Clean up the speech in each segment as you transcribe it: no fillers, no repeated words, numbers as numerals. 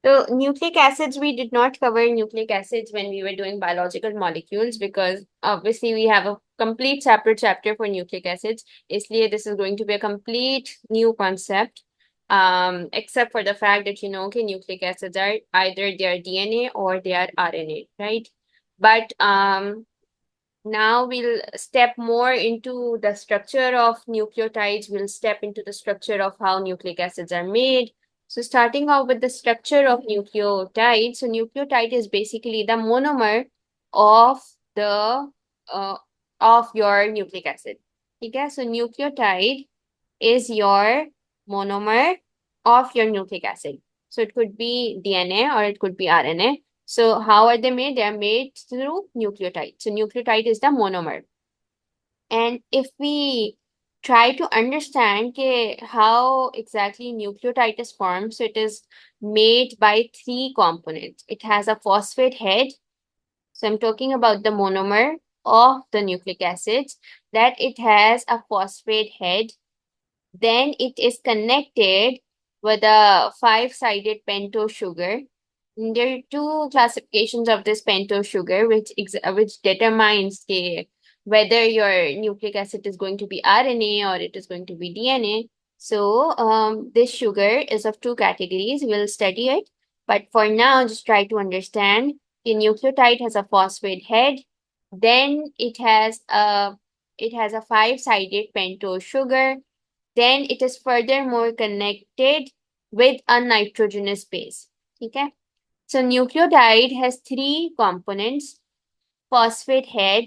So nucleic acids, we did not cover nucleic acids when we were doing biological molecules because obviously we have a complete separate chapter for nucleic acids. Isliye this is going to be a complete new concept. Except for the fact that okay, nucleic acids are either they are DNA or they are RNA, right? But now we'll step more into the structure of nucleotides. We'll step into the structure of how nucleic acids are made. So starting off with the structure of nucleotide. So nucleotide is basically the monomer of the uh, of your nucleic acid. Okay, so nucleotide is your monomer of your nucleic acid. So it could be DNA or it could be RNA. So how are they made? They are made through nucleotide. So nucleotide is the monomer. And if we try to understand how exactly nucleotide is formed, so it is made by three components. It has a phosphate head. So I'm talking about the monomer of the nucleic acids, that it has a phosphate head. Then it is connected with a five-sided pentose sugar. And there are two classifications of this pentose sugar, which determines whether your nucleic acid is going to be RNA or it is going to be DNA. So this sugar is of two categories. We'll study it. But for now, just try to understand the nucleotide has a phosphate head. Then it has a five-sided pentose sugar. Then it is furthermore connected with a nitrogenous base. Okay. So nucleotide has three components: phosphate head,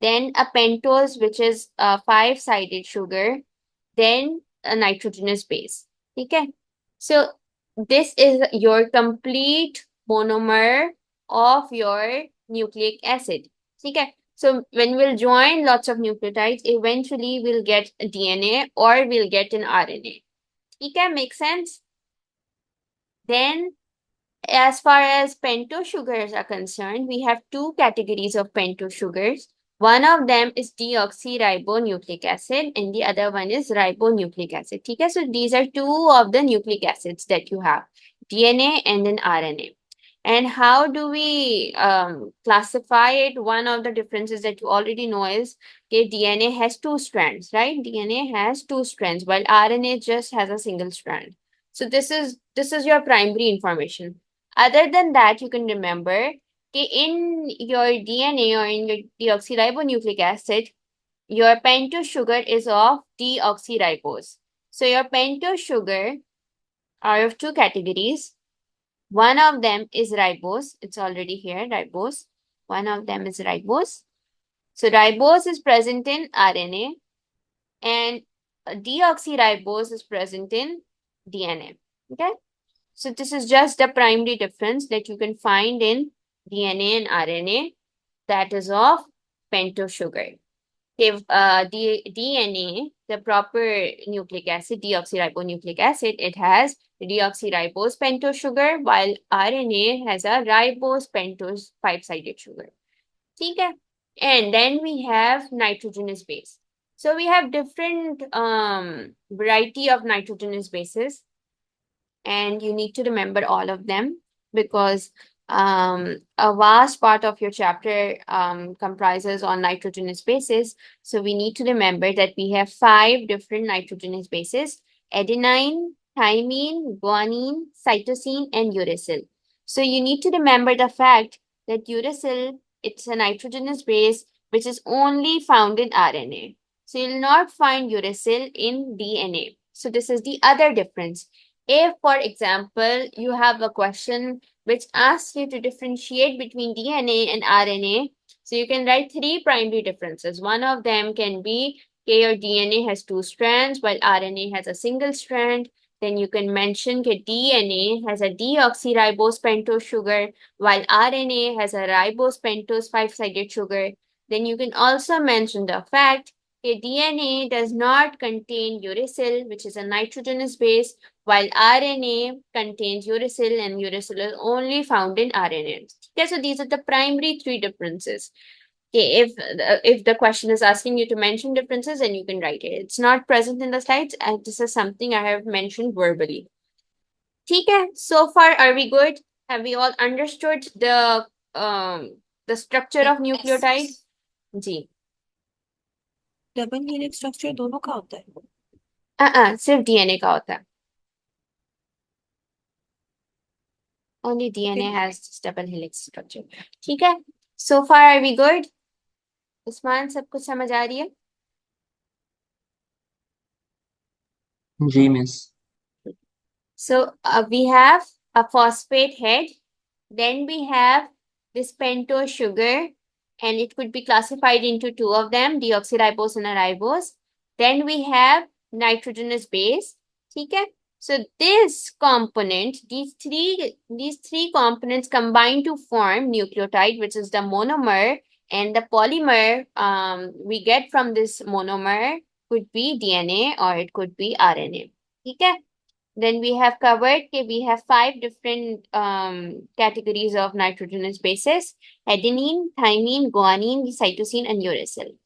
then a pentose, which is a five-sided sugar, then a nitrogenous base. Okay. So this is your complete monomer of your nucleic acid. Okay. So when we'll join lots of nucleotides, eventually we'll get a DNA or we'll get an RNA. Okay, make sense? Then as far as pentose sugars are concerned, we have two categories of pentose sugars. One of them is deoxyribonucleic acid and the other one is ribonucleic acid. Okay, so these are two of the nucleic acids that you have, DNA and then RNA. And how do we classify it? One of the differences that you already know is DNA has two strands, right? DNA has two strands while RNA just has a single strand. So this is your primary information. Other than that, you can remember in your DNA or in your deoxyribonucleic acid, your pentose sugar is of deoxyribose. So your pentose sugar are of two categories. One of them is ribose. It's already here, ribose. One of them is ribose. So ribose is present in RNA and deoxyribose is present in DNA. Okay. So this is just the primary difference that you can find in DNA and RNA, that is of pentose sugar. If DNA, the proper nucleic acid, deoxyribonucleic acid, it has deoxyribose pentose sugar, while RNA has a ribose pentose five-sided sugar. Okay? And then we have nitrogenous base. So we have different variety of nitrogenous bases, and you need to remember all of them because a vast part of your chapter comprises on nitrogenous bases. So we need to remember that we have 5 different nitrogenous bases: adenine, thymine, guanine, cytosine, and uracil. So you need to remember the fact that uracil, it's a nitrogenous base which is only found in RNA. So you'll not find uracil in DNA. So this is the other difference. If, for example, you have a question which asks you to differentiate between DNA and RNA, so you can write 3 primary differences. One of them can be your DNA has 2 strands while RNA has a single strand. Then you can mention that DNA has a deoxyribose pentose sugar while RNA has a ribose pentose five-sided sugar. Then you can also mention the fact that DNA does not contain uracil, which is a nitrogenous base, while RNA contains uracil and uracil is only found in RNA. Okay, so these are the primary 3 differences. Okay, if the question is asking you to mention differences, then you can write it. It's not present in the slides, and this is something I have mentioned verbally. ठीक है, so far are we good? Have we all understood um the structure of nucleotide? जी. Double helix structure दोनों का होता है? सिर्फ DNA का होता है. Only DNA फिर has this double helix structure. ठीक है, so far are we good? Usman, सब कुछ समझ आ रही है? जी miss. So we have a phosphate head, then we have this pentose sugar, and it could be classified into two of them, deoxyribose and a ribose. Then we have nitrogenous base. ठीक है? So this component, these three components combine to form nucleotide, which is the monomer, and the polymer we get from this monomer could be DNA or it could be RNA. ठीक है? Then we have covered we have five different categories of nitrogenous bases: adenine, thymine, guanine, cytosine, and uracil.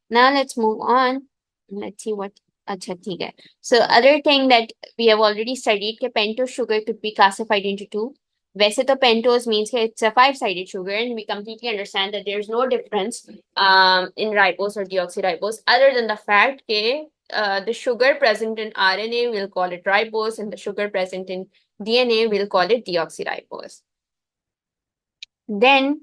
Now let's move on. Let's see what. Acha, theek hai. So other thing that we have already studied that pentose sugar could be classified into two. वैसे तो pentose means that it's a five-sided sugar, and we completely understand that there's no difference in ribose or deoxyribose other than the fact that the sugar present in RNA we'll call it ribose, and the sugar present in DNA we'll call it deoxyribose. Then,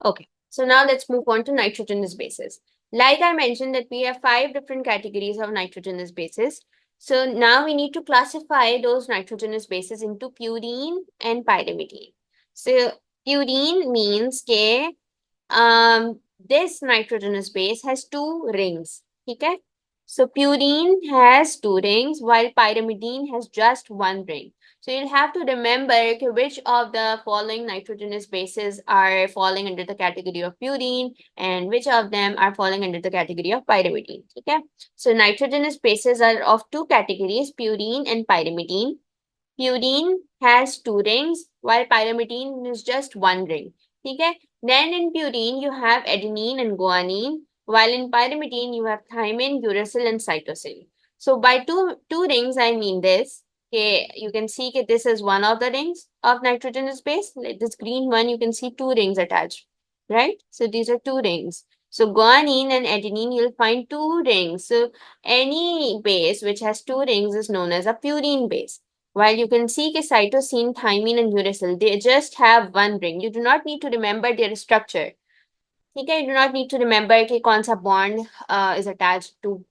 okay, so now let's move on to nitrogenous bases. Like I mentioned that we have five different categories of nitrogenous bases. So now we need to classify those nitrogenous bases into purine and pyrimidine. So purine means that this nitrogenous base has two rings. Okay? So purine has two rings while pyrimidine has just one ring. So you'll have to remember which of the following nitrogenous bases are falling under the category of purine and which of them are falling under the category of pyrimidine. Okay? So nitrogenous bases are of two categories, purine and pyrimidine. Purine has two rings while pyrimidine is just one ring. Okay? Then in purine you have adenine and guanine, while in pyrimidine you have thymine, uracil, and cytosine. So by two rings I mean this. Okay, you can see that this is one of the rings of nitrogenous base. Like this green one, you can see two rings attached, right? So these are two rings. So guanine and adenine, you'll find two rings. So any base which has two rings is known as a purine base. While you can see that cytosine, thymine, and uracil, they just have one ring. You do not need to remember their structure. Okay, you do not need to remember कि कौन सा bond is attached to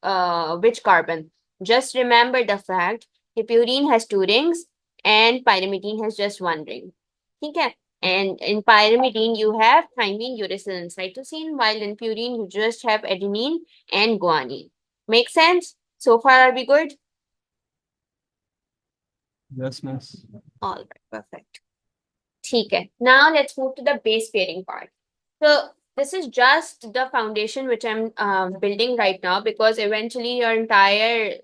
which carbon. Just remember the fact that purine has two rings and pyrimidine has just one ring. Okay, and in pyrimidine you have thymine, uracil, and cytosine, while in purine you just have adenine and guanine. Make sense? So far, are we good? Yes miss. All right, perfect. ठीक है. Now let's move to the base pairing part. So this is just the foundation which I'm building right now, because eventually your entire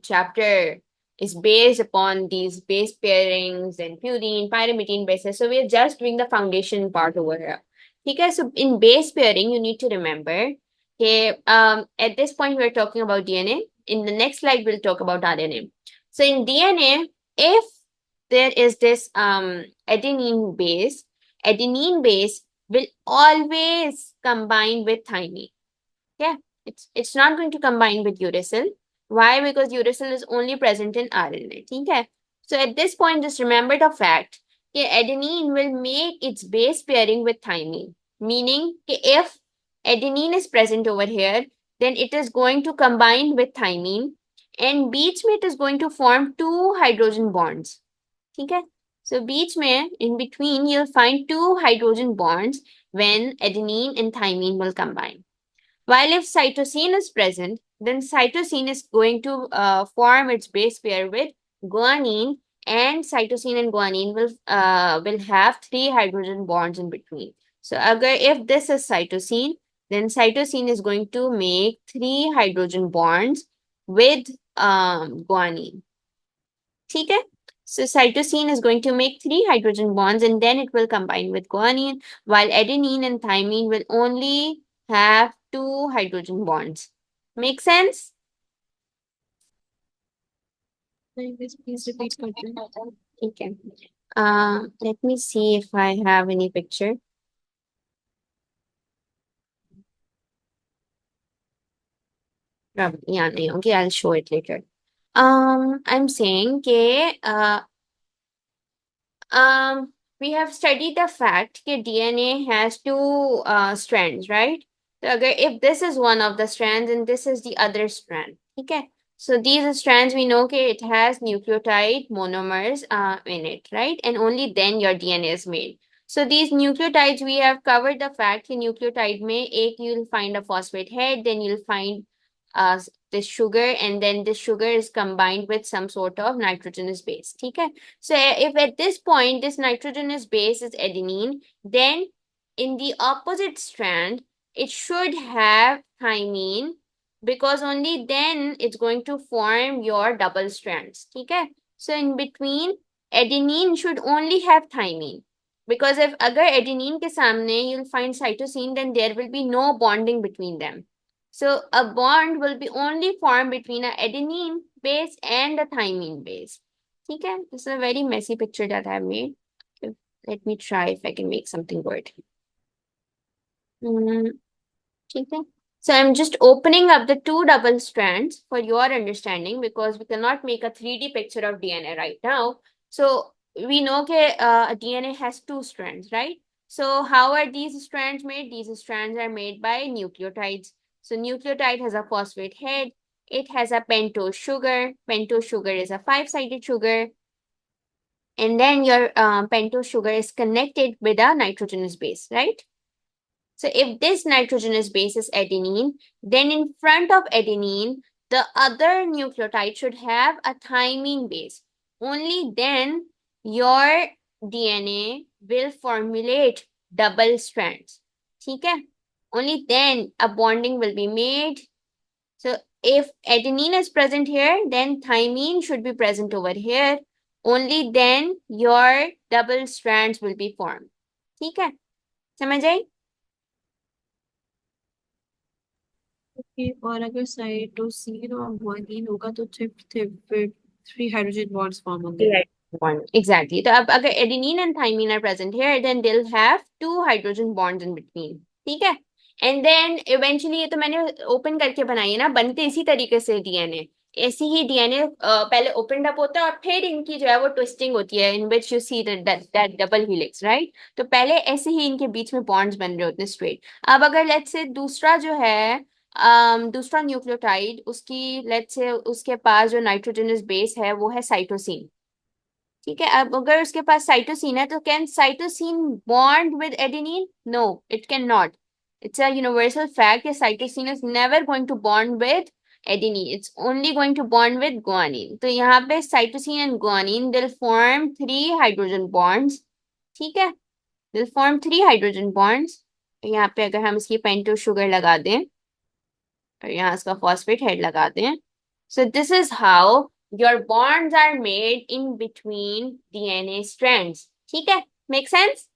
chapter is based upon these base pairings and purine, pyrimidine bases. So we're just doing the foundation part over here. Okay, so in base pairing, you need to remember, okay, at this point we're talking about DNA. In the next slide, we'll talk about RNA. So in DNA, if there is this adenine base will always combine with thymine. Yeah, it's not going to combine with uracil. Why? Because uracil is only present in RNA. Okay. So at this point, just remember the fact that adenine will make its base pairing with thymine. Meaning that if adenine is present over here, then it is going to combine with thymine, and beach में it is going to form two hydrogen bonds. ठीक है? So बीच में in between you'll find two hydrogen bonds when adenine and thymine will combine. While if cytosine is present, then cytosine is going to form its base pair with guanine, and cytosine and guanine will have three hydrogen bonds in between. So agar if this is cytosine, then cytosine is going to make three hydrogen bonds with guanine. ठीक है? So cytosine is going to make three hydrogen bonds, and then it will combine with guanine, while adenine and thymine will only have two hydrogen bonds. Make sense? Please repeat करते हैं। ठीक है, let me see if I have any picture. Probably, yeah, नहीं होगी, I'll show it later. I'm saying कि um, we have studied the fact that DNA has two strands, right? So अगर if this is one of the strands and this is the other strand, okay? So these strands we know that it has nucleotide monomers in it, right? And only then your DNA is made. So these nucleotides, we have covered the fact that nucleotide में एक you'll find a phosphate head, then you'll find uh, this sugar, and then this sugar is combined with some sort of nitrogenous base. Okay? So if at this point this nitrogenous base is adenine, then in the opposite strand, it should have thymine, because only then it's going to form your double strands. Okay? So in between, adenine should only have thymine. Because if agar adenine ke samne you'll find cytosine, then there will be no bonding between them. So a bond will be only formed between an adenine base and a thymine base. Okay, this is a very messy picture that I have made. Okay, let me try if I can make something good. Okay. So I'm just opening up the two double strands for your understanding, because we cannot make a 3D picture of DNA right now. So we know that DNA has two strands, right? So how are these strands made? These strands are made by nucleotides. So nucleotide has a phosphate head. It has a pentose sugar. Pentose sugar is a 5-sided sugar. And then your pentose sugar is connected with a nitrogenous base, right? So if this nitrogenous base is adenine, then in front of adenine, the other nucleotide should have a thymine base. Only then your DNA will formulate double strands. Okay? Only then a bonding will be made. So if adenine is present here, then thymine should be present over here. Only then your double strands will be formed. Okay? समझ आई? Okay, और अगर cytosine और guanine होगा तो फिर 3 hydrogen bonds form होंगे। Right. One. Exactly. तो अब अगर adenine and thymine are present here, then they'll have two hydrogen bonds in between. ठीक है? And then eventually, ये तो मैंने ओपन करके बनाई है ना, बनते इसी तरीके से डीएनए। ऐसी ही डीएनए पहले ओपनड अप होता है और फिर इनकी जो है वो ट्विस्टिंग होती है, in which you see that double helix, right? तो पहले ऐसे ही इनके बीच में बॉन्ड्स बन रहे होते हैं स्ट्रेट। अब अगर लेट्स से दूसरा जो है दूसरा न्यूक्लियोटाइड, उसकी लेट्स से उसके पास जो नाइट्रोजनस बेस है वो है साइटोसिन। ठीक है, अब अगर उसके पास साइटोसिन है तो can cytosine bond with adenine? No, it can not. It's a universal fact that cytosine is never going to bond with adenine. It's only going to bond with guanine. तो यहाँ पे cytosine and guanine they'll form 3 hydrogen bonds. ठीक है, they'll form 3 hydrogen bonds. यहाँ पे अगर हम इसकी पेंटोस शुगर लगा दें और यहाँ इसका फॉस्फेट हेड लगा दें, so this is how your bonds are made in between DNA strands. ठीक है, make sense?